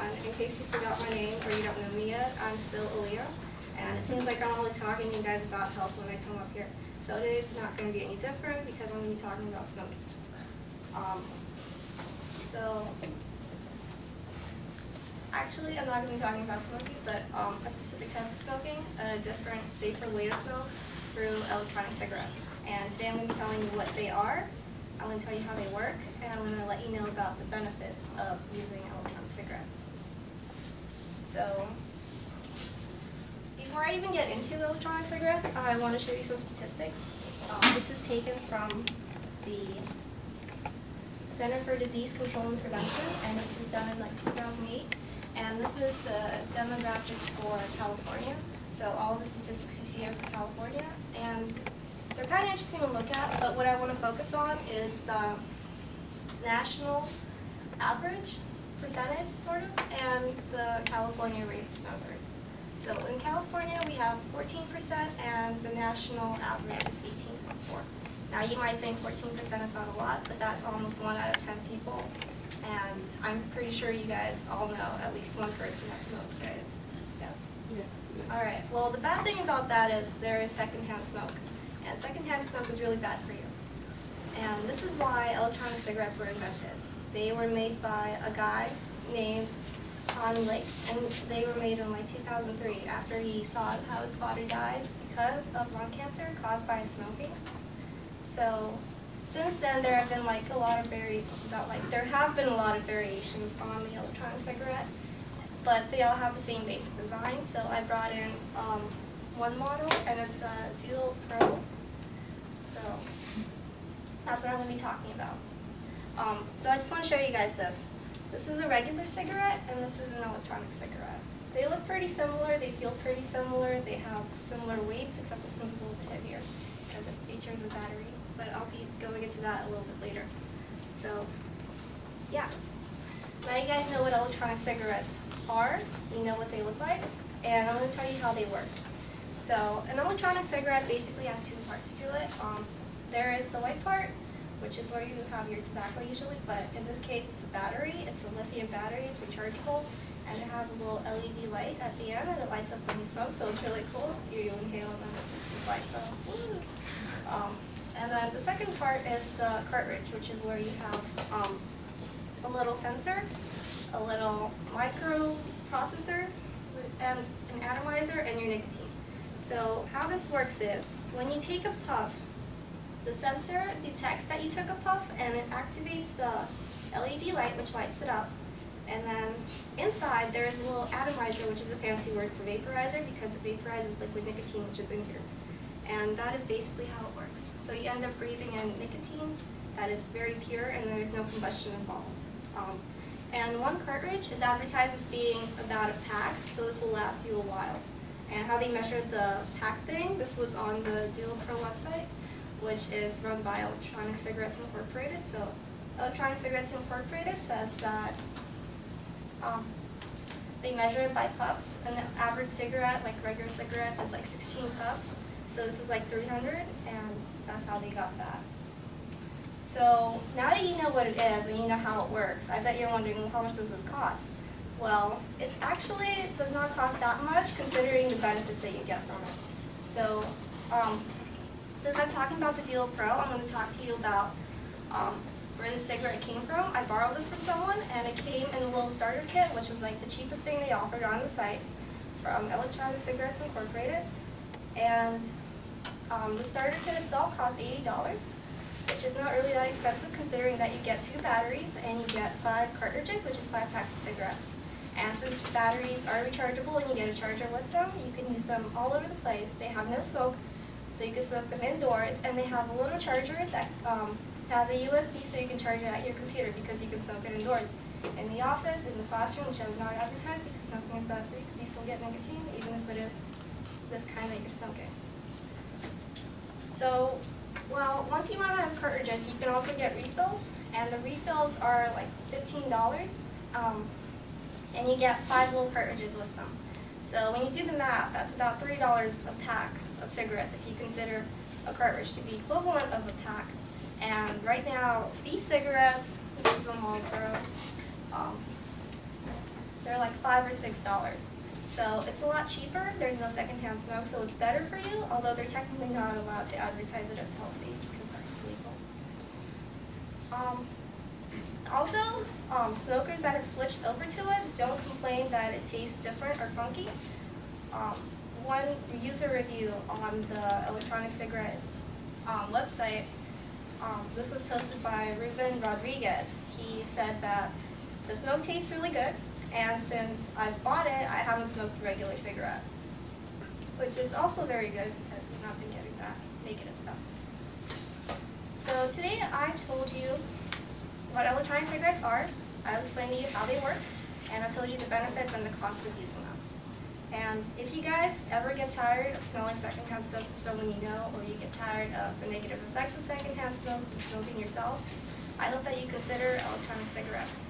everyone. In case you forgot my name or you don't know me yet, I'm still Aaliyah. And it seems like I'm always talking to you guys about health when I come up here. So today's not going to be any different because I'm going to be talking about smoking. Actually, I'm not going to be talking about smoking, but a specific type of smoking, a different, safer way to smoke through electronic cigarettes. And today I'm going to be telling you what they are, I'm going to tell you how they work, and I'm going to let you know about the benefits of using electronic cigarettes. So, before I even get into electronic cigarettes, I want to show you some statistics. This is taken from the Center for Disease Control and Prevention, and this was done in like 2008. And this is the demographics for California. So all of the statistics you see are for California, and they're kind of interesting to look at, but what I want to focus on is the national average percentage, sort of, and the California rate of smokers. So in California, we have 14%, and the national average is 18.4. Now you might think 14% is not a lot, but that's almost 1 out of 10 people. And I'm pretty sure you guys all know at least one person that smokes, right? Yes? Yeah. All right. Well, the bad thing about that is there is secondhand smoke. And secondhand smoke is really bad for you. And this is why electronic cigarettes were invented. They were made by a guy named Tom Lake, and they were made in like 2003 after he saw how his father died because of lung cancer caused by smoking. So since then, there have been a lot of variations on the electronic cigarette, but they all have the same basic design. So I brought in one model, and it's a M2U00021. So that's what I'm going to be talking about. So I just want to show you guys this. This is a regular cigarette, and this is an electronic cigarette. They look pretty similar. They feel pretty similar. They have similar weights, except this one's a little bit heavier because it features a battery. But I'll be going into that a little bit later. So, yeah. Now you guys know what electronic cigarettes are. You know what they look like. And I'm going to tell you how they work. So, an electronic cigarette basically has two parts to it. There is the white part, which is where you have your tobacco usually, but in this case it's a battery. It's a lithium battery. It's rechargeable. And it has a little LED light at the end, and it lights up when you smoke, so it's really cool. You inhale and then it just lights up. Woo! And then the second part is the cartridge, which is where you have a little sensor, a little microprocessor, and an atomizer, and your nicotine. So how this works is, when you take a puff, the sensor detects that you took a puff, and it activates the LED light, which lights it up. And then inside, there is a little atomizer, which is a fancy word for vaporizer, because it vaporizes liquid nicotine, which is in here. And that is basically how it works. So you end up breathing in nicotine that is very pure, and there's no combustion involved. And one cartridge is advertised as being about a pack, so this will last you a while. And how they measured the pack thing, this was on the Duo Pro website, which is run by Electronic Cigarettes Incorporated. So Electronic Cigarettes Incorporated says that they measure it by puffs, and the average cigarette, like regular cigarette, is like 16 puffs. So this is like 300, and that's how they got that. So now that you know what it is and you know how it works, I bet you're wondering, well, how much does this cost? Well, it actually does not cost that much considering the benefits that you get from it. So since I'm talking about the M2U000 Pro, I'm going to talk to you about where the cigarette came from. I borrowed this from someone, and it came in a little starter kit, which was like the cheapest thing they offered on the site from Electronic Cigarettes Incorporated. And the starter kit itself cost $80, which is not really that expensive considering that you get 2 batteries and you get 5 cartridges, which is 5 packs of cigarettes. And since the batteries are rechargeable and you get a charger with them, you can use them all over the place. They have no smoke, so you can smoke them indoors, and they have a little charger that has a USB so you can charge it at your computer because you can smoke it indoors. In the office, in the classroom, which I would not advertise because smoking is bad for you because you still get nicotine, even if it is this kind that you're smoking. So, well, once you run out of cartridges, you can also get refills, and the refills are like $15, and you get 5 little cartridges with them. So when you do the math, that's about $3 a pack of cigarettes if you consider a cartridge to be equivalent of a pack. And right now, these cigarettes, this is a M2U000 Pro, they're like $5 or $6. So it's a lot cheaper, there's no secondhand smoke, so it's better for you, although they're technically not allowed to advertise it as healthy because that's illegal. Also, smokers that have switched over to it don't complain that it tastes different or funky. One user review on the electronic cigarettes website, this was posted by Ruben Rodriguez. He said that the smoke tastes really good, and since I've bought it, I haven't smoked a regular cigarette, which is also very good because he's not been getting that negative stuff. So today I've told you what electronic cigarettes are, I've explained to you how they work, and I've told you the benefits and the costs of using them. And if you guys ever get tired of smelling secondhand smoke from someone you know, or you get tired of the negative effects of secondhand smoke from smoking yourself, I hope that you consider electronic cigarettes.